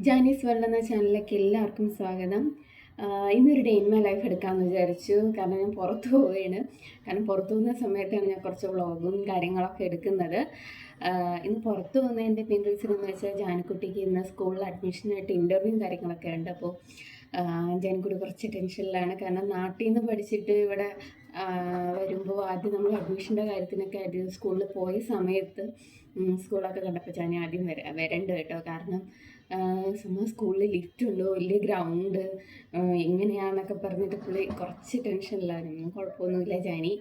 ജാനീസ് world എന്ന ചാനലിലേക്ക് എല്ലാവർക്കും സ്വാഗതം. ഇന്നൊരു ഡേ ഇൻ മൈ ലൈഫ് എടുക്കാമെന്ന് വിചാരിച്ചു. കാരണം ഞാൻ പുറത്ത് പോവുകയാണ്. കാരണം പുറത്തു പോകുന്ന സമയത്താണ് ഞാൻ കുറച്ച് വ്ളോഗും കാര്യങ്ങളൊക്കെ എടുക്കുന്നത്. ഇന്ന് പുറത്ത് പോകുന്നതിൻ്റെ മെയിൻ റീസൺ എന്ന് വെച്ചാൽ ജാനിക്കുട്ടിക്ക് ഇന്ന് സ്കൂളിൽ അഡ്മിഷനായിട്ട് ഇൻ്റർവ്യൂവും കാര്യങ്ങളൊക്കെ ഉണ്ട്. അപ്പോൾ ജാനിക്കുട്ടി കുറച്ച് ടെൻഷനിലാണ്. കാരണം നാട്ടിൽ നിന്ന് പഠിച്ചിട്ട് ഇവിടെ വരുമ്പോൾ ആദ്യം നമ്മൾ അഡ്മിഷൻ്റെ കാര്യത്തിനൊക്കെ ആയിട്ട് സ്കൂളിൽ പോയ സമയത്ത് സ്കൂളൊക്കെ കണ്ടപ്പോൾ ഞാൻ ആദ്യം വരണ്ട് കേട്ടോ. കാരണം സ്കൂളിൽ ലിഫ്റ്റ് ഉണ്ടോ, വലിയ ഗ്രൗണ്ട് എങ്ങനെയാണെന്നൊക്കെ പറഞ്ഞിട്ട് പുള്ളി കുറച്ച് ടെൻഷനിലായിരുന്നു. കുഴപ്പമൊന്നുമില്ല ജാനി,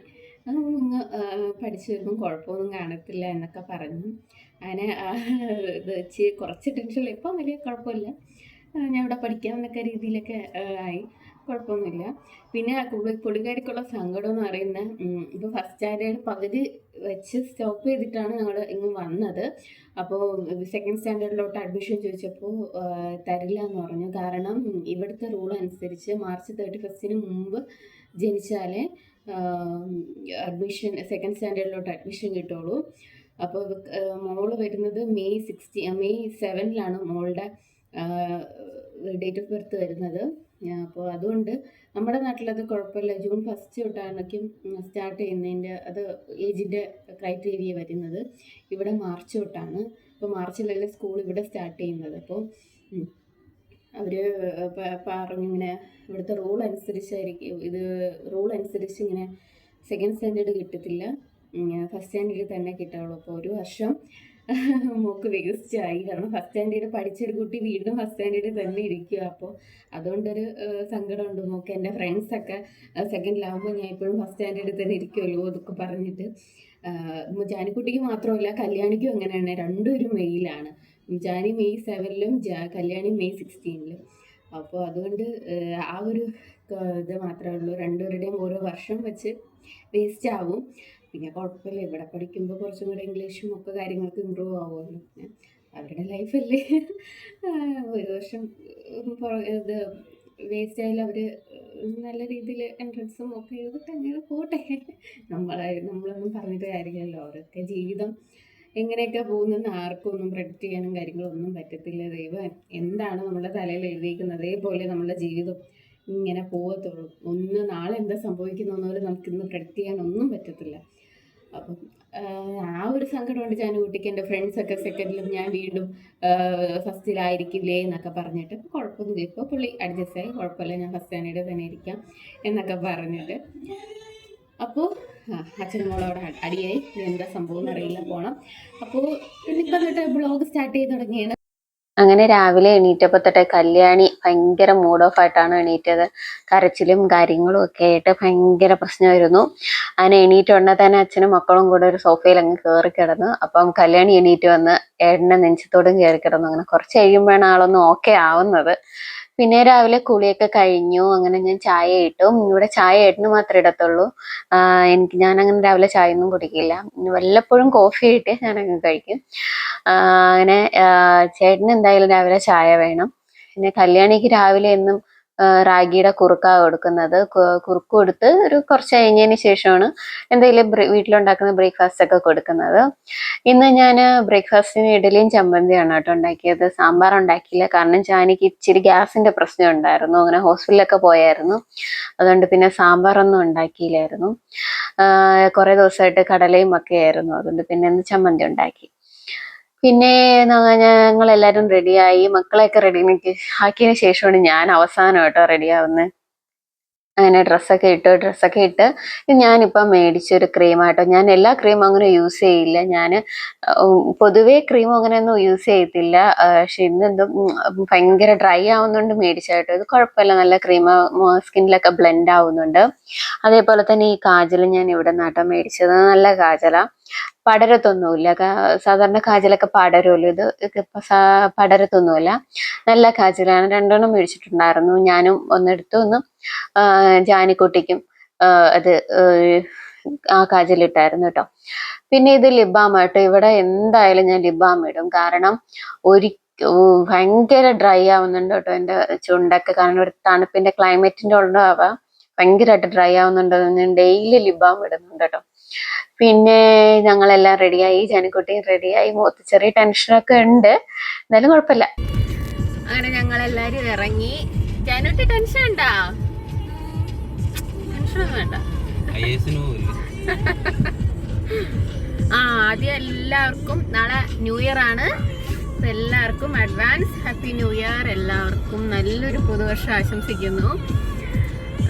പഠിച്ചു വരുമ്പം കുഴപ്പമൊന്നും കാണത്തില്ല എന്നൊക്കെ പറഞ്ഞു. അങ്ങനെ ഇത് വെച്ച് കുറച്ച് ടെൻഷനില്ല. ഇപ്പം വലിയ കുഴപ്പമില്ല, ഞാൻ ഇവിടെ പഠിക്കാം എന്നൊക്കെ രീതിയിലൊക്കെ ആയി. കുഴപ്പമൊന്നുമില്ല. പിന്നെ പുള്ളിക്കാരിക്കുള്ള സങ്കടം എന്ന് പറയുന്നത്, ഇപ്പോൾ ഫസ്റ്റ് സ്റ്റാൻഡേർഡ് പകുതി വെച്ച് സ്റ്റോപ്പ് ചെയ്തിട്ടാണ് ഞങ്ങൾ ഇങ്ങ് വന്നത്. അപ്പോൾ സെക്കൻഡ് സ്റ്റാൻഡേർഡിലോട്ട് അഡ്മിഷൻ ചോദിച്ചപ്പോൾ തരില്ല എന്ന് പറഞ്ഞു. കാരണം ഇവിടുത്തെ റൂൾ അനുസരിച്ച് മാർച്ച് 31 മുമ്പ് ജനിച്ചാലേ അഡ്മിഷൻ സെക്കൻഡ് സ്റ്റാൻഡേർഡിലോട്ട് അഡ്മിഷൻ കിട്ടുള്ളൂ. അപ്പോൾ മോള് വരുന്നത് മെയ് 7 മോളുടെ ഡേറ്റ് ഓഫ് ബർത്ത് വരുന്നത്. അപ്പോൾ അതുകൊണ്ട് നമ്മുടെ നാട്ടിലത് കുഴപ്പമില്ല. ജൂൺ 1 തൊട്ടാണെങ്കിലും സ്റ്റാർട്ട് ചെയ്യുന്നതിൻ്റെ അത് ഏജിൻ്റെ ക്രൈറ്റീരിയ വരുന്നത്. ഇവിടെ മാർച്ച് തൊട്ടാണ്. അപ്പോൾ മാർച്ചിലല്ലേ സ്കൂൾ ഇവിടെ സ്റ്റാർട്ട് ചെയ്യുന്നത്. അപ്പോൾ അവർ പറഞ്ഞിങ്ങനെ ഇവിടുത്തെ റൂൾ അനുസരിച്ചായിരിക്കും, ഇത് റൂൾ അനുസരിച്ച് ഇങ്ങനെ സെക്കൻഡ് സ്റ്റാൻഡേർഡ് കിട്ടത്തില്ല, ഫസ്റ്റ് സ്റ്റാൻഡേർഡിൽ തന്നെ കിട്ടുള്ളൂ. അപ്പോൾ ഒരു വർഷം മോക്ക് വേസ്റ്റ് ആയി. കാരണം ഫസ്റ്റ് സ്റ്റാൻഡേർഡ് പഠിച്ചൊരു കുട്ടി വീണ്ടും ഫസ്റ്റ് സ്റ്റാൻഡേർഡിൽ തന്നെ ഇരിക്കുക. അപ്പോൾ അതുകൊണ്ടൊരു സങ്കടമുണ്ട് മോക്ക്. എൻ്റെ ഫ്രണ്ട്സൊക്കെ സെക്കൻഡിലാവുമ്പോൾ ഞാൻ ഇപ്പോഴും ഫസ്റ്റ് സ്റ്റാൻഡേർഡിൽ തന്നെ ഇരിക്കുമല്ലോ എന്നൊക്കെ പറഞ്ഞിട്ട്. ജാനിക്കുട്ടിക്ക് മാത്രമല്ല, കല്യാണിക്കും അങ്ങനെയാണ്. രണ്ടുപേരും മെയ്യിലാണ്. Jani May 7 Kalyani May 16. അപ്പോൾ അതുകൊണ്ട് ആ ഒരു ഇത് മാത്രമേ ഉള്ളൂ. രണ്ടുപേരുടെയും ഓരോ വർഷം വെച്ച് വേസ്റ്റ് ആവും. പിന്നെ കുഴപ്പമില്ല, ഇവിടെ പഠിക്കുമ്പോൾ കുറച്ചും കൂടെ ഇംഗ്ലീഷും ഒക്കെ കാര്യങ്ങൾക്ക് ഇമ്പ്രൂവ് ആവുമല്ലോ. അവരുടെ ലൈഫല്ലേ. ഒരു വർഷം ഇത് വേസ്റ്റ് ആയാലും അവർ നല്ല രീതിയിൽ എൻട്രൻസും ഒക്കെ എഴുതിട്ട് അങ്ങനെ പോട്ടെ. നമ്മളൊന്നും പറഞ്ഞിട്ട് കാര്യമില്ലല്ലോ. അവരൊക്കെ ജീവിതം എങ്ങനെയൊക്കെ പോകുന്നെന്ന് ആർക്കും ഒന്നും പ്രെഡിക്റ്റ് ചെയ്യാനും കാര്യങ്ങളൊന്നും പറ്റത്തില്ല. ദൈവം എന്താണ് നമ്മുടെ തലയിൽ എഴുതിയിരിക്കുന്നത് അതേപോലെ നമ്മുടെ ജീവിതം ഇങ്ങനെ പോകത്തുള്ളൂ. നാളെ എന്താ സംഭവിക്കുന്നതെന്നോലും നമുക്കിന്ന് പ്രെഡിക്റ്റ് ചെയ്യാനൊന്നും പറ്റത്തില്ല. അപ്പം ആ ഒരു സങ്കടമുണ്ട് ജാനുകുട്ടിക്ക്. എൻ്റെ ഫ്രണ്ട്സൊക്കെ സെക്കൻഡിലും ഞാൻ വീണ്ടും ഫസ്റ്റിലായിരിക്കില്ലേ എന്നൊക്കെ പറഞ്ഞിട്ട്. ഇപ്പോൾ കുഴപ്പമൊന്നുമില്ല, ഇപ്പോൾ പുള്ളി അഡ്ജസ്റ്റ് ആയി, കുഴപ്പമില്ല, ഞാൻ ഫസ്റ്റ് സ്റ്റാൻഡേർഡിൽ തന്നെ ഇരിക്കാം എന്നൊക്കെ പറഞ്ഞിട്ട്. അപ്പോൾ അച്ഛനോളവിടെ അടിയായി. എന്താ സംഭവം എന്നറിയില്ല, പോകണം. അപ്പോൾ ഇന്നിപ്പം തൊട്ട് ബ്ലോഗ് സ്റ്റാർട്ട് ചെയ്ത് തുടങ്ങിയാണ്. അങ്ങനെ രാവിലെ എണീറ്റപ്പോൾ തൊട്ടേ കല്യാണി ഭയങ്കര മൂഡ് ഓഫ് ആയിട്ടാണ് എണീറ്റത്. കരച്ചിലും കാര്യങ്ങളും ഒക്കെ ആയിട്ട് ഭയങ്കര പ്രശ്നമായിരുന്നു. അങ്ങനെ എണീറ്റ് ഉടനെ തന്നെ അച്ഛനും മക്കളും കൂടെ ഒരു സോഫയിൽ അങ്ങ് കയറി കിടന്നു. അപ്പം കല്യാണി എണീറ്റ് വന്ന് ഏട്ടൻ്റെ നെഞ്ചത്തോടും കയറി കിടന്നു. അങ്ങനെ കുറച്ച് കഴിയുമ്പോഴാണ് ആളൊന്ന് ഓക്കെ ആവുന്നത്. പിന്നെ രാവിലെ കുളിയൊക്കെ കഴിഞ്ഞു. അങ്ങനെ ഞാൻ ചായ ഇട്ടു. ഇവിടെ ചായ ഏട്ടന് മാത്രമേ ഇടത്തുള്ളൂ. ഞാനങ്ങനെ രാവിലെ ചായ ഒന്നും കുടിക്കില്ല. വല്ലപ്പോഴും കോഫി ഇട്ട് ഞാനങ്ങ് കഴിക്കും. അങ്ങനെ ചേട്ടന് എന്തായാലും രാവിലെ ചായ വേണം. പിന്നെ കല്യാണിക്ക് രാവിലെ എന്നും റാഗിയുടെ കുറുക്കാ കൊടുക്കുന്നത്. കുറുക്ക് കൊടുത്ത് ഒരു കുറച്ച് കഴിഞ്ഞതിന് ശേഷമാണ് എന്തെങ്കിലും വീട്ടിലുണ്ടാക്കുന്ന ബ്രേക്ക്ഫാസ്റ്റ് ഒക്കെ കൊടുക്കുന്നത്. ഇന്ന് ഞാൻ ബ്രേക്ക്ഫാസ്റ്റിന് ഇഡലിയും ചമ്മന്തിയാണ് കേട്ടോ ഉണ്ടാക്കിയത്. സാമ്പാർ ഉണ്ടാക്കിയില്ല, കാരണം ജാനിക്ക് ഇച്ചിരി ഗ്യാസിന്റെ പ്രശ്നം ഉണ്ടായിരുന്നു. അങ്ങനെ ഹോസ്പിറ്റലിലൊക്കെ പോയായിരുന്നു. അതുകൊണ്ട് പിന്നെ സാമ്പാറൊന്നും ഉണ്ടാക്കിയില്ലായിരുന്നു. കുറെ ദിവസമായിട്ട് കടലയും ഒക്കെ ആയിരുന്നു. അതുകൊണ്ട് പിന്നെ ഇന്ന് ചമ്മന്തി ഉണ്ടാക്കി. പിന്നെ ഞങ്ങളെല്ലാവരും റെഡിയായി. മക്കളെയൊക്കെ റെഡി ആക്കിയതിന് ശേഷമാണ് ഞാൻ അവസാനമായിട്ടോ റെഡിയാവുന്നത്. അങ്ങനെ ഡ്രസ്സൊക്കെ ഇട്ട് ഞാനിപ്പം മേടിച്ചൊരു ക്രീമാട്ടോ. ഞാൻ എല്ലാ ക്രീമും അങ്ങനെ യൂസ് ചെയ്യില്ല. ഞാൻ പൊതുവേ ക്രീമും അങ്ങനെയൊന്നും യൂസ് ചെയ്യത്തില്ല. പക്ഷെ ഇന്നെന്തും ഭയങ്കര ഡ്രൈ ആവുന്നുണ്ട് മേടിച്ചാട്ടോ. ഇത് കുഴപ്പമില്ല, നല്ല ക്രീം, സ്കിന്നിലൊക്കെ ബ്ലെൻഡ് ആവുന്നുണ്ട്. അതേപോലെ തന്നെ ഈ കാജൽ ഞാൻ ഇവിടെ നിന്നാട്ടോ മേടിച്ചത്. നല്ല കാജലാ, പടരത്തൊന്നുമില്ല. സാധാരണ കാജലൊക്കെ പടരുമല്ലോ, ഇത് പടരത്തൊന്നുമില്ല. നല്ല കാജലാണ്. 2 മേടിച്ചിട്ടുണ്ടായിരുന്നു. ഞാനും ഒന്നെടുത്തു, ഒന്ന് ജാനിക്കുട്ടിക്കും അത് ആ കാജലിട്ടായിരുന്നു കേട്ടോ. പിന്നെ ഇത് ലിബാമാട്ടോ. ഇവിടെ എന്തായാലും ഞാൻ ലിബാം ഇടും. കാരണം ഭയങ്കര ഡ്രൈ ആവുന്നുണ്ട് കേട്ടോ എൻ്റെ ചുണ്ടൊക്കെ. കാരണം ഒരു തണുപ്പിന്റെ ക്ലൈമറ്റിന്റെ ഉണ്ടാവാം, ഭയങ്കരമായിട്ട് ഡ്രൈ ആവുന്നുണ്ട്. ഞാൻ ഡെയിലി ലിബാം ഇടുന്നുണ്ട് കേട്ടോ. പിന്നെ ഞങ്ങളെല്ലാം റെഡിയായി, ജാനിക്കുട്ടിയും റെഡിയായി. മുഖത്ത് ചെറിയ ടെൻഷനൊക്കെ ഉണ്ട്, എന്നാലും കുഴപ്പമില്ല. അങ്ങനെ ഞങ്ങളെല്ലാരും ഇറങ്ങി. ജാനുട്ടി ടെൻഷൻ ഉണ്ടാ? ടെൻഷനൊന്നും വേണ്ട. ആദ്യം എല്ലാവർക്കും നാളെ ന്യൂ ഇയർ ആണ്. എല്ലാവർക്കും അഡ്വാൻസ് ഹാപ്പി ന്യൂ ഇയർ. എല്ലാവർക്കും നല്ലൊരു പുതുവർഷം ആശംസിക്കുന്നു.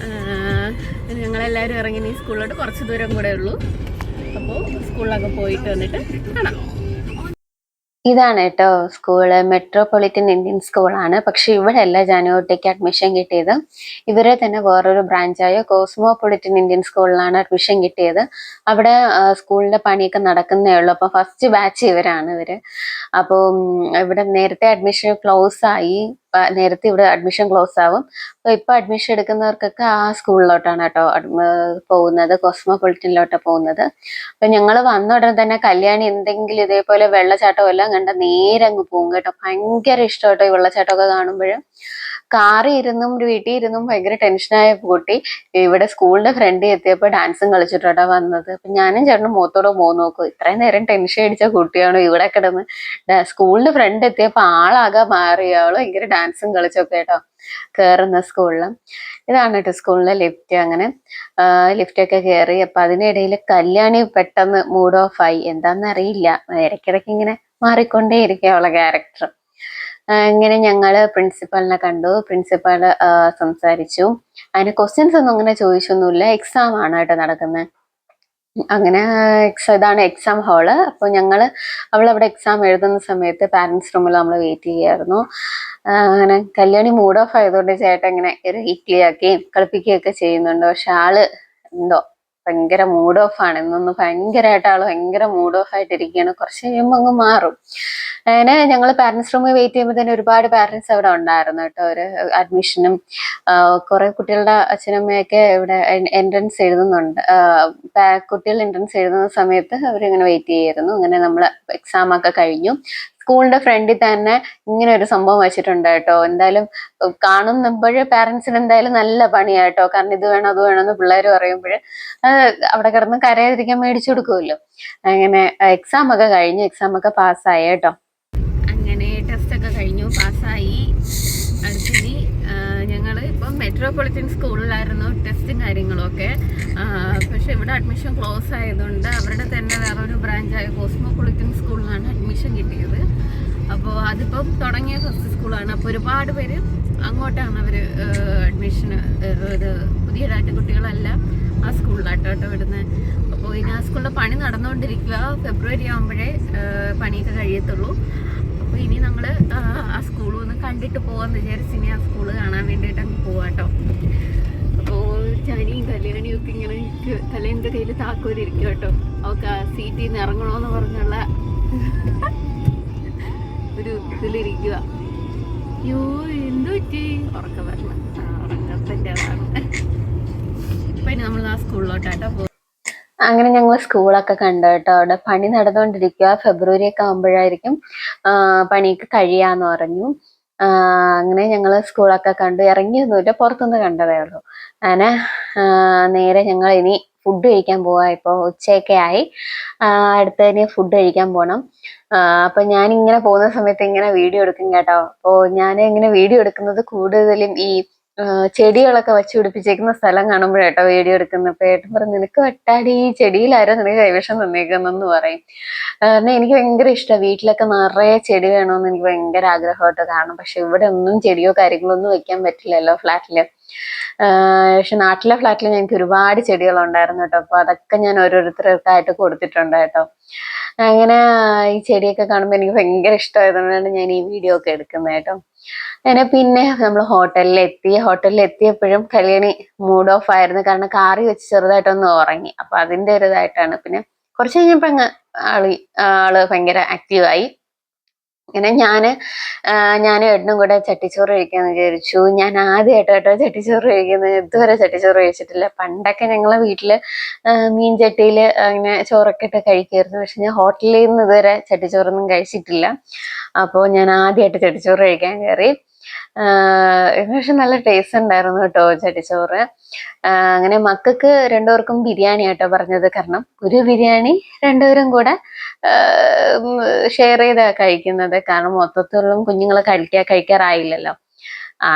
ഞങ്ങളെല്ലാവരും ഇറങ്ങി ഈ സ്കൂളിലോട്ട് കുറച്ച് ദൂരം കൂടെ ഉള്ളൂ. അപ്പോൾ സ്കൂളിലൊക്കെ പോയിട്ട് വന്നിട്ട് കാണാം. ഇതാണ് കേട്ടോ സ്കൂള്. മെട്രോപൊളിറ്റൻ ഇന്ത്യൻ സ്കൂളാണ്. പക്ഷെ ഇവിടെ അല്ല ജാനുകുട്ടിക്ക് അഡ്മിഷൻ കിട്ടിയത്. ഇവരെ തന്നെ വേറൊരു ബ്രാഞ്ചായ കോസ്മോപൊളിറ്റൻ ഇന്ത്യൻ സ്കൂളിലാണ് അഡ്മിഷൻ കിട്ടിയത്. അവിടെ സ്കൂളിന്റെ പണിയൊക്കെ നടക്കുന്നേ ഉള്ളൂ. അപ്പൊ ഫസ്റ്റ് ബാച്ച് ഇവര്. അപ്പോൾ ഇവിടെ നേരത്തെ അഡ്മിഷൻ ക്ലോസ് ആയി. നേരത്തെ ഇവിടെ അഡ്മിഷൻ ക്ലോസ് ആവും. അപ്പൊ ഇപ്പൊ അഡ്മിഷൻ എടുക്കുന്നവർക്കൊക്കെ ആ സ്കൂളിലോട്ടാണ് കേട്ടോ പോകുന്നത്, കോസ്മോപൊളിറ്റനിലോട്ടാണ് പോകുന്നത്. അപ്പൊ ഞങ്ങള് വന്ന ഉടനെ തന്നെ കല്യാണി എന്തെങ്കിലും ഇതേപോലെ വെള്ളച്ചാട്ടം എല്ലാം കണ്ട നേരെ അങ്ങ് പോകും കേട്ടോ. ഭയങ്കര ഇഷ്ടം കേട്ടോ ഈ വെള്ളച്ചാട്ടമൊക്കെ കാണുമ്പോൾ. കാറിൽ ഇരുന്നും വീട്ടിൽ ഇരുന്നും ഭയങ്കര ടെൻഷനായ കുട്ടി ഇവിടെ സ്കൂളിന്റെ ഫ്രണ്ടിൽ എത്തിയപ്പോ ഡാൻസും കളിച്ചിട്ടാ വന്നത്. അപ്പൊ ഞാനും ചേട്ടനും മുഖത്തോടെ നോക്കും, ഇത്രയും നേരം ടെൻഷൻ അടിച്ച കുട്ടിയാണോ ഇവിടെ കിടന്ന്. സ്കൂളിന്റെ ഫ്രണ്ട് എത്തിയപ്പോ ആളാകെ മാറി. ആള് ഭയങ്കര ഡാൻസും കളിച്ചൊക്കെ കേട്ടോ കേറുന്ന സ്കൂളില്. ഇതാണ് കേട്ടോ സ്കൂളിലെ ലിഫ്റ്റ്. അങ്ങനെ ലിഫ്റ്റൊക്കെ കയറി. അപ്പൊ അതിനിടയിൽ കല്യാണി പെട്ടെന്ന് മൂഡ് ഓഫ് ആയി. എന്താന്നറിയില്ല, ഇടയ്ക്കിടയ്ക്ക് ഇങ്ങനെ മാറിക്കൊണ്ടേ ഇരിക്കുക അവളെ ക്യാരക്ടർ. ഇങ്ങനെ ഞങ്ങള് പ്രിൻസിപ്പളിനെ കണ്ടു. പ്രിൻസിപ്പൾ സംസാരിച്ചു. അതിന് ക്വസ്റ്റ്യൻസ് ഒന്നും അങ്ങനെ ചോദിച്ചൊന്നുമില്ല. എക്സാം ആണ് കേട്ടോ നടക്കുന്നത്. അങ്ങനെ ഇതാണ് എക്സാം ഹാള്. അപ്പൊ അവളവിടെ എക്സാം എഴുതുന്ന സമയത്ത് പാരന്റ്സ് റൂമിൽ നമ്മൾ വെയിറ്റ് ചെയ്യായിരുന്നു. അങ്ങനെ കല്യാണി മൂഡ് ഓഫ് ആയതുകൊണ്ട് ചേട്ടൻ ഇങ്ങനെ ഇക്ലിയാക്കുകയും കളിപ്പിക്കുകയൊക്കെ ചെയ്യുന്നുണ്ട്. പക്ഷെ ആള് എന്തോ ഭയങ്കര മൂഡ് ഓഫ് ആണ്. ഇന്നൊന്ന് ഭയങ്കരമായിട്ട് ആള് ഭയങ്കര മൂഡ് ഓഫ് ആയിട്ടിരിക്കുകയാണ്. കുറച്ച് കഴിയുമ്പോൾ അങ്ങ് മാറും. അങ്ങനെ ഞങ്ങൾ പാരന്റ്സ് റൂമിൽ വെയിറ്റ് ചെയ്യുമ്പോൾ തന്നെ ഒരുപാട് പാരന്റ്സ് അവിടെ ഉണ്ടായിരുന്നു കേട്ടോ. ഒരു അഡ്മിഷനും കുറെ കുട്ടികളുടെ അച്ഛനമ്മയൊക്കെ ഇവിടെ എൻട്രൻസ് എഴുതുന്നുണ്ട്. കുട്ടികൾ എൻട്രൻസ് എഴുതുന്ന സമയത്ത് അവരിങ്ങനെ വെയിറ്റ് ചെയ്യായിരുന്നു. അങ്ങനെ നമ്മൾ എക്സാം ഒക്കെ കഴിഞ്ഞു. സ്കൂളിന്റെ ഫ്രണ്ടിൽ തന്നെ ഇങ്ങനെ ഒരു സംഭവം വെച്ചിട്ടുണ്ട് കേട്ടോ. എന്തായാലും കാണുമ്പോഴേ പാരന്റ്സിന് എന്തായാലും നല്ല പണിയാട്ടോ. കാരണം ഇത് വേണം അത് വേണമെന്ന് പിള്ളേർ പറയുമ്പോൾ അവിടെ കിടന്ന് കരയാതിരിക്കാൻ മേടിച്ചു കൊടുക്കുമല്ലോ. അങ്ങനെ എക്സാം ഒക്കെ കഴിഞ്ഞു. എക്സാം ഒക്കെ പാസ്സായി കേട്ടോ. അങ്ങനെ ടെസ്റ്റ് ഒക്കെ കഴിഞ്ഞു, പാസ്സായി. അടുത്തിനി ഞങ്ങൾ ഇപ്പം മെട്രോപൊളിറ്റൻ സ്കൂളിലായിരുന്നു ടെസ്റ്റും കാര്യങ്ങളൊക്കെ. പക്ഷെ ഇവിടെ അഡ്മിഷൻ ക്ലോസ് ആയതുകൊണ്ട് അവരുടെ തന്നെ വേറൊരു ബ്രാഞ്ചായ കോസ്മോപൊളിറ്റൻ സ്കൂളിലാണ് അഡ്മിഷൻ കിട്ടിയത്. അപ്പോൾ അതിപ്പം തുടങ്ങിയ ഫസ്റ്റ് സ്കൂളാണ്. അപ്പോൾ ഒരുപാട് പേര് അങ്ങോട്ടാണ് അവർ അഡ്മിഷന് പുതിയതായിട്ട് കുട്ടികളെല്ലാം ആ സ്കൂളിലാട്ടോ വിടുന്നത്. അപ്പോൾ ഇനി ആ സ്കൂളിൻ്റെ പണി നടന്നുകൊണ്ടിരിക്കുക. ഫെബ്രുവരി ആകുമ്പോഴേ പണിയൊക്കെ കഴിയത്തുള്ളൂ. അപ്പോൾ ഇനി ഞങ്ങൾ ആ സ്കൂളിൽ ഒന്ന് കണ്ടിട്ട് പോകാമെന്ന് വിചാരിച്ച് ഇനി ആ സ്കൂള് കാണാൻ വേണ്ടിയിട്ട് അങ്ങ് പോവാട്ടോ. അപ്പോൾ ചാനിയും കല്യാണിയും ഒക്കെ ഇങ്ങനെ കല്യാണിൻ്റെ കയ്യിൽ താക്കോലിരിക്കും കേട്ടോ. അവൾക്ക് ആ സീറ്റിൽ നിന്ന് ഇറങ്ങണമെന്ന് പറഞ്ഞുള്ള ഒരു ഇതിലിരിക്കുക. അയ്യോ എന്തു പറ്റി? ഉറക്കം വരണം. ഉറക്കത്തിൻ്റെ അതാണ്. ഇപ്പം ഇനി നമ്മൾ ആ സ്കൂളിലോട്ടാട്ടോ പോകും. അങ്ങനെ ഞങ്ങൾ സ്കൂളൊക്കെ കണ്ടു കേട്ടോ. അവിടെ പണി നടന്നുകൊണ്ടിരിക്കുക. ഫെബ്രുവരി ഒക്കെ ആകുമ്പോഴായിരിക്കും പണിയൊക്കെ കഴിയാന്ന് പറഞ്ഞു. അങ്ങനെ ഞങ്ങൾ സ്കൂളൊക്കെ കണ്ടു. ഇറങ്ങിയൊന്നുമില്ല, പുറത്തുനിന്ന് കണ്ടതേ ഉള്ളൂ. അങ്ങനെ നേരെ ഞങ്ങൾ ഇനി ഫുഡ് കഴിക്കാൻ പോവാ. ഇപ്പോൾ ഉച്ചയൊക്കെ ആയി. അടുത്തതിന് ഫുഡ് കഴിക്കാൻ പോകണം. അപ്പൊ ഞാനിങ്ങനെ പോകുന്ന സമയത്ത് ഇങ്ങനെ വീഡിയോ എടുക്കും കേട്ടോ. അപ്പോൾ ഞാൻ ഇങ്ങനെ വീഡിയോ എടുക്കുന്നത് കൂടുതലും ഈ ചെടികളൊക്കെ വെച്ച് പിടിപ്പിച്ചേക്കുന്ന സ്ഥലം കാണുമ്പോഴേട്ടോ വീഡിയോ എടുക്കുന്ന. ഏട്ടൻ പറഞ്ഞു, നിനക്ക് വെട്ടാടി ഈ ചെടിയിലാരോ നിനക്ക് കൈവശം തന്നേക്കുന്നെന്ന് പറയും. കാരണം എനിക്ക് ഭയങ്കര ഇഷ്ടമാണ്. വീട്ടിലൊക്കെ നിറയെ ചെടി വേണമെന്ന് എനിക്ക് ഭയങ്കര ആഗ്രഹമായിട്ട് കാണും. പക്ഷെ ഇവിടെ ഒന്നും ചെടിയോ കാര്യങ്ങളോ ഒന്നും വെക്കാൻ പറ്റില്ലല്ലോ ഫ്ലാറ്റില്. പക്ഷെ നാട്ടിലെ ഫ്ലാറ്റിൽ ഞങ്ങൾക്ക് ഒരുപാട് ചെടികളുണ്ടായിരുന്നു കേട്ടോ. അപ്പൊ അതൊക്കെ ഞാൻ ഓരോരുത്തർക്കായിട്ട് കൊടുത്തിട്ടുണ്ട് കേട്ടോ. അങ്ങനെ ഈ ചെടിയൊക്കെ കാണുമ്പോൾ എനിക്ക് ഭയങ്കര ഇഷ്ടമായതുകൊണ്ടാണ് ഞാൻ ഈ വീഡിയോ ഒക്കെ എടുക്കുന്നത് കേട്ടോ. അങ്ങനെ പിന്നെ നമ്മൾ ഹോട്ടലിൽ എത്തിയപ്പോഴും കല്യാണി മൂഡ് ഓഫ് ആയിരുന്നു. കാരണം കാറി വെച്ച് ചെറുതായിട്ടൊന്ന് ഉറങ്ങി. അപ്പൊ അതിന്റെ ഒരു ഇതായിട്ടാണ്. പിന്നെ കുറച്ച് കഴിഞ്ഞപ്പോ ആള് ഭയങ്കര ആക്റ്റീവായി. അങ്ങനെ ഞാനും ഏട്ടനും കൂടെ ചട്ടിച്ചോറ് കഴിക്കാന്ന് വിചാരിച്ചു. ഞാൻ ആദ്യമായിട്ടോ ചട്ടിച്ചോറ് കഴിക്കുന്നത്. ഇതുവരെ ചട്ടിച്ചോറ് കഴിച്ചിട്ടില്ല. പണ്ടൊക്കെ ഞങ്ങളെ വീട്ടില് മീൻ ചട്ടിയില് അങ്ങനെ ചോറൊക്കെ ഇട്ട് കഴിക്കുമായിരുന്നു. പക്ഷെ ഞാൻ ഹോട്ടലിൽ നിന്ന് ഇതുവരെ ചട്ടിച്ചോറൊന്നും കഴിച്ചിട്ടില്ല. അപ്പോൾ ഞാൻ ആദ്യമായിട്ട് ചട്ടിച്ചോറ് കഴിക്കാൻ കയറി. പക്ഷെ നല്ല ടേസ്റ്റ് ഉണ്ടായിരുന്നു കേട്ടോ ചട്ടിച്ചോറ്. അങ്ങനെ മക്കൾക്ക് രണ്ടുപേർക്കും ബിരിയാണി ആട്ടോ പറഞ്ഞത്. കാരണം ഒരു ബിരിയാണി രണ്ടുപേരും കൂടെ ഷെയർ ചെയ്താ കഴിക്കുന്നത്. കാരണം മൊത്തത്തിലുള്ള കുഞ്ഞുങ്ങൾ കഴിക്കാറായില്ലല്ലോ.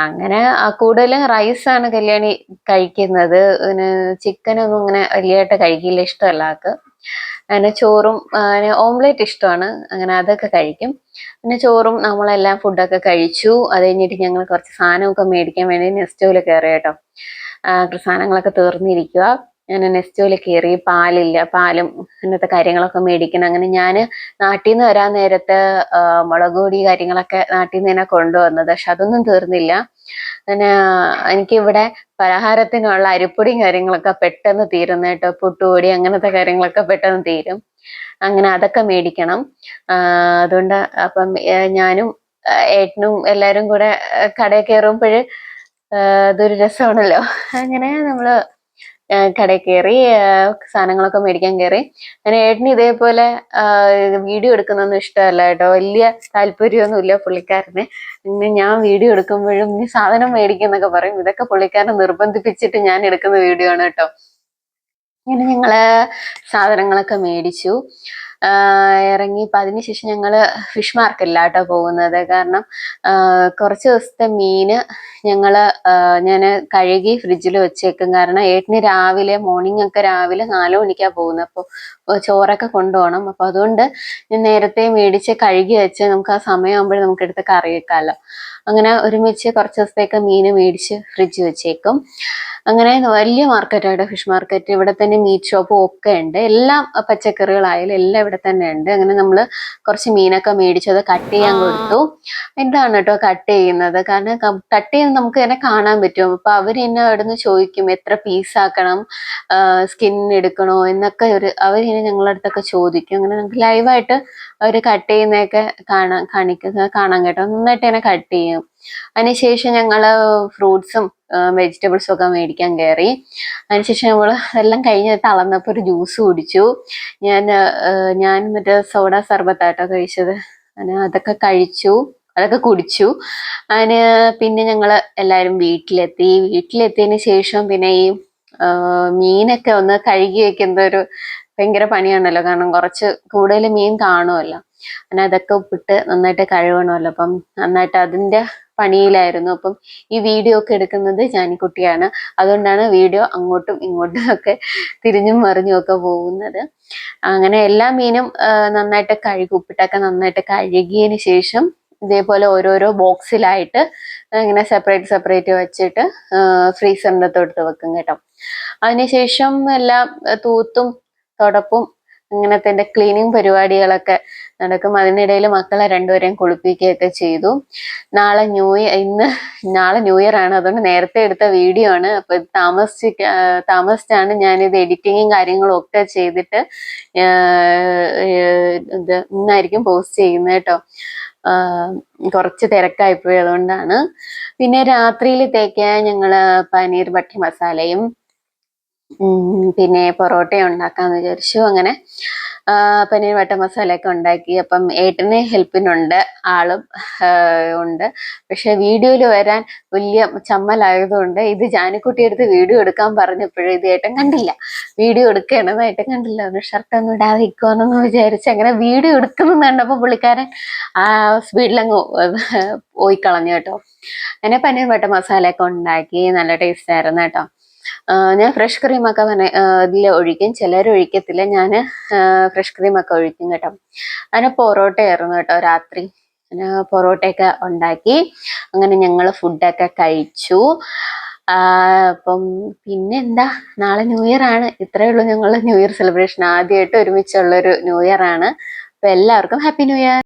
അങ്ങനെ കൂടുതലും റൈസാണ് കല്യാണി കഴിക്കുന്നത്. പിന്നെ ചിക്കനൊന്നും ഇങ്ങനെ വലിയായിട്ട് കഴിക്കില്ല, ഇഷ്ടമല്ല ആൾക്ക്. അങ്ങനെ ചോറും അങ്ങനെ ഓംലെറ്റ് ഇഷ്ടമാണ്, അങ്ങനെ അതൊക്കെ കഴിക്കും. പിന്നെ ചോറും നമ്മളെല്ലാം ഫുഡൊക്കെ കഴിച്ചു. അത് കഴിഞ്ഞിട്ട് ഞങ്ങൾ കുറച്ച് സാധനമൊക്കെ മേടിക്കാൻ വേണ്ടി നെസ്റ്റോയിൽ കയറി കേട്ടോ. സാധനങ്ങളൊക്കെ തീർന്നിരിക്കുക. ഞാൻ നെസ്റ്റോയിൽ കയറി. പാലില്ല, പാലും ഇങ്ങനത്തെ കാര്യങ്ങളൊക്കെ മേടിക്കണം. അങ്ങനെ ഞാൻ നാട്ടിൽ നിന്ന് വരാൻ നേരത്ത് മുളക് പൊടി കാര്യങ്ങളൊക്കെ നാട്ടിൽ നിന്ന് തന്നെ കൊണ്ടുവന്നത്. പക്ഷെ അതൊന്നും തീർന്നില്ല. പിന്നെ എനിക്കിവിടെ പലഹാരത്തിനുള്ള അരിപ്പൊടിയും കാര്യങ്ങളൊക്കെ പെട്ടെന്ന് തീരുന്ന കേട്ടോ. പുട്ടുപൊടി അങ്ങനത്തെ കാര്യങ്ങളൊക്കെ പെട്ടെന്ന് തീരും. അങ്ങനെ അതൊക്കെ മേടിക്കണം. അതുകൊണ്ട് അപ്പം ഞാനും ഏട്ടനും എല്ലാരും കൂടെ കടയിൽ കയറുമ്പോഴ് അതൊരു രസമാണല്ലോ. അങ്ങനെ നമ്മള് കടയിൽ കയറി സാധനങ്ങളൊക്കെ മേടിക്കാൻ കയറി. അങ്ങനെ ഏട്ടന് ഇതേപോലെ വീഡിയോ എടുക്കുന്നൊന്നും ഇഷ്ടമല്ല കേട്ടോ. വലിയ താല്പര്യമൊന്നുമില്ല പുള്ളിക്കാരന്. പിന്നെ ഞാൻ വീഡിയോ എടുക്കുമ്പോഴും നീ സാധനം മേടിക്കുന്നൊക്കെ പറയും. ഇതൊക്കെ പുള്ളിക്കാരനെ നിർബന്ധിപ്പിച്ചിട്ട് ഞാൻ എടുക്കുന്ന വീഡിയോ ആണ് കേട്ടോ. അങ്ങനെ ഞങ്ങള് സാധനങ്ങളൊക്കെ മേടിച്ചു ഇറങ്ങി. ഇപ്പം അതിനുശേഷം ഞങ്ങള് ഫിഷ് മാർക്കറ്റിലാട്ടോ പോകുന്നത്. കാരണം കുറച്ച് ദിവസത്തെ മീന് ഞാൻ കഴുകി ഫ്രിഡ്ജിൽ വെച്ചേക്കും. കാരണം ഏട്ടന് രാവിലെ മോർണിംഗ് ഒക്കെ രാവിലെ 4 മണിക്കാ പോകുന്നത്. അപ്പോൾ ചോറൊക്കെ കൊണ്ടുപോകണം. അപ്പൊ അതുകൊണ്ട് ഞാൻ നേരത്തെ മേടിച്ച് കഴുകി വെച്ച് നമുക്ക് ആ സമയമാകുമ്പോഴേ നമുക്ക് എടുത്ത് കറി വെക്കാമല്ലോ. അങ്ങനെ ഒരുമിച്ച് കുറച്ച് ദിവസത്തേക്ക് മീന് മേടിച്ച് ഫ്രിഡ്ജ് വെച്ചേക്കും. അങ്ങനെ വലിയ മാർക്കറ്റായിട്ട് ഫിഷ് മാർക്കറ്റ്. ഇവിടെ തന്നെ മീറ്റ് ഷോപ്പും ഒക്കെ ഉണ്ട്. എല്ലാം പച്ചക്കറികളായാലും എല്ലാം ഇവിടെ തന്നെ ഉണ്ട്. അങ്ങനെ നമ്മൾ കുറച്ച് മീനൊക്കെ മേടിച്ചത് കട്ട് ചെയ്യാൻ കൊടുത്തു. എന്താണ് കേട്ടോ കട്ട് ചെയ്യുന്നത്. കാരണം കട്ട് ചെയ്യുന്നത് നമുക്ക് തന്നെ കാണാൻ പറ്റും. അപ്പൊ അവർ എന്നെ അവിടുന്ന് ചോദിക്കും എത്ര പീസാക്കണം, സ്കിൻ എടുക്കണോ എന്നൊക്കെ അവരിങ്ങനെ ഞങ്ങളുടെ അടുത്തൊക്കെ ചോദിക്കും. അങ്ങനെ നമുക്ക് ലൈവായിട്ട് അവർ കട്ട് ചെയ്യുന്നതൊക്കെ കാണാൻ കേട്ടോ. നന്നായിട്ട് തന്നെ കട്ട് ചെയ്യും. അതിനുശേഷം ഞങ്ങള് ഫ്രൂട്ട്സും വെജിറ്റബിൾസും ഒക്കെ മേടിക്കാൻ കയറി. അതിനുശേഷം നമ്മൾ എല്ലാം കഴിഞ്ഞ് തളർന്നപ്പോൾ ഒരു ജ്യൂസ് കുടിച്ചു. ഞാൻ മറ്റേ സോഡ സർബത്താട്ടോ കഴിച്ചത്. അതൊക്കെ കുടിച്ചു. അതിന് പിന്നെ ഞങ്ങള് എല്ലാവരും വീട്ടിലെത്തിയതിന് ശേഷം പിന്നെ ഈ മീനൊക്കെ ഒന്ന് കഴുകി വെക്കുന്ന ഭയങ്കര പണിയാണല്ലോ. കാരണം കുറച്ച് കൂടുതൽ മീൻ കാണുമല്ലോ. അങ്ങനെ അതൊക്കെ ഉപ്പിട്ട് നന്നായിട്ട് കഴുകണമല്ലോ. അപ്പം നന്നായിട്ട് അതിന്റെ പണിയിലായിരുന്നു. അപ്പം ഈ വീഡിയോ ഒക്കെ എടുക്കുന്നത് ജാനിക്കുട്ടിയാണ്. അതുകൊണ്ടാണ് വീഡിയോ അങ്ങോട്ടും ഇങ്ങോട്ടും ഒക്കെ തിരിഞ്ഞും മറിഞ്ഞും ഒക്കെ പോകുന്നത്. അങ്ങനെ എല്ലാ മീനും നന്നായിട്ട് ഉപ്പിട്ടൊക്കെ നന്നായിട്ട് കഴുകിയതിന് ശേഷം ഇതേപോലെ ഓരോരോ ബോക്സിലായിട്ട് ഇങ്ങനെ സെപ്പറേറ്റ് വെച്ചിട്ട് ഫ്രീസറിന്റെ തൊട്ട് വെക്കും കേട്ടോ. അതിനുശേഷം എല്ലാം തൂത്തും തുടപ്പും ഇങ്ങനത്തെ ക്ലീനിങ് പരിപാടികളൊക്കെ നടക്കും. അതിനിടയിൽ മക്കളെ രണ്ടുപേരെയും കുളിപ്പിക്കുകയൊക്കെ ചെയ്തു. നാളെ ന്യൂ ഇയർ ആണ്. അതുകൊണ്ട് നേരത്തെ എടുത്ത വീഡിയോ ആണ്. അപ്പൊ താമസിച്ചാണ് ഞാനിത് എഡിറ്റിങ്ങും കാര്യങ്ങളും ഒക്കെ ചെയ്തിട്ട് ഇന്നായിരിക്കും പോസ്റ്റ് ചെയ്യുന്നത് കേട്ടോ. കുറച്ച് തിരക്കായിപ്പോയി, അതുകൊണ്ടാണ്. പിന്നെ രാത്രിയിലത്തേക്ക് ഞങ്ങള് പനീർ ബട്ടർ മസാലയും പിന്നെ പൊറോട്ടയും ഉണ്ടാക്കാന്ന് വിചാരിച്ചു. അങ്ങനെ പനീർ ബട്ടർ മസാലയൊക്കെ ഉണ്ടാക്കി. അപ്പം ഏട്ടന് ഹെൽപ്പിനുണ്ട് ആളും ഉണ്ട്. പക്ഷെ വീഡിയോയിൽ വരാൻ വലിയ ചമ്മലായതുകൊണ്ട് ഇത് ജാനിക്കുട്ടി എടുത്ത് വീഡിയോ എടുക്കാൻ പറഞ്ഞപ്പോഴും ഇത് ഏട്ടൻ കണ്ടില്ല. വീഡിയോ എടുക്കുകയാണെന്ന് ഏട്ടൻ കണ്ടില്ല. ഒന്ന് ഷർട്ടൊന്നും ഇടാതെ ഇരിക്കുവാണെന്ന് വിചാരിച്ച് അങ്ങനെ വീഡിയോ എടുക്കുന്നു കണ്ടപ്പോൾ പുള്ളിക്കാരൻ സ്പീഡിലങ്ങ് പോയി കളഞ്ഞു കേട്ടോ. അങ്ങനെ പനീർ ബട്ടർ മസാലയൊക്കെ ഉണ്ടാക്കി. നല്ല ടേസ്റ്റ് ആയിരുന്നു കേട്ടോ. ഞാൻ ഫ്രഷ് ക്രീമൊക്കെ ഇതിൽ ഒഴിക്കും. ചിലർ ഒഴിക്കത്തില്ല. ഞാൻ ഫ്രഷ് ക്രീമൊക്കെ ഒഴിക്കും കേട്ടോ. അതിന് പൊറോട്ടയായിരുന്നു കേട്ടോ രാത്രി. പൊറോട്ടയൊക്കെ ഉണ്ടാക്കി. അങ്ങനെ ഞങ്ങൾ ഫുഡൊക്കെ കഴിച്ചു. അപ്പം പിന്നെ എന്താ, നാളെ ന്യൂ ഇയർ ആണ്. ഇത്രയേ ഉള്ളൂ ഞങ്ങളുടെ ന്യൂ ഇയർ സെലിബ്രേഷൻ. ആദ്യമായിട്ട് ഒരുമിച്ചുള്ളൊരു ന്യൂ ഇയർ ആണ്. അപ്പൊ എല്ലാവർക്കും ഹാപ്പി ന്യൂ ഇയർ.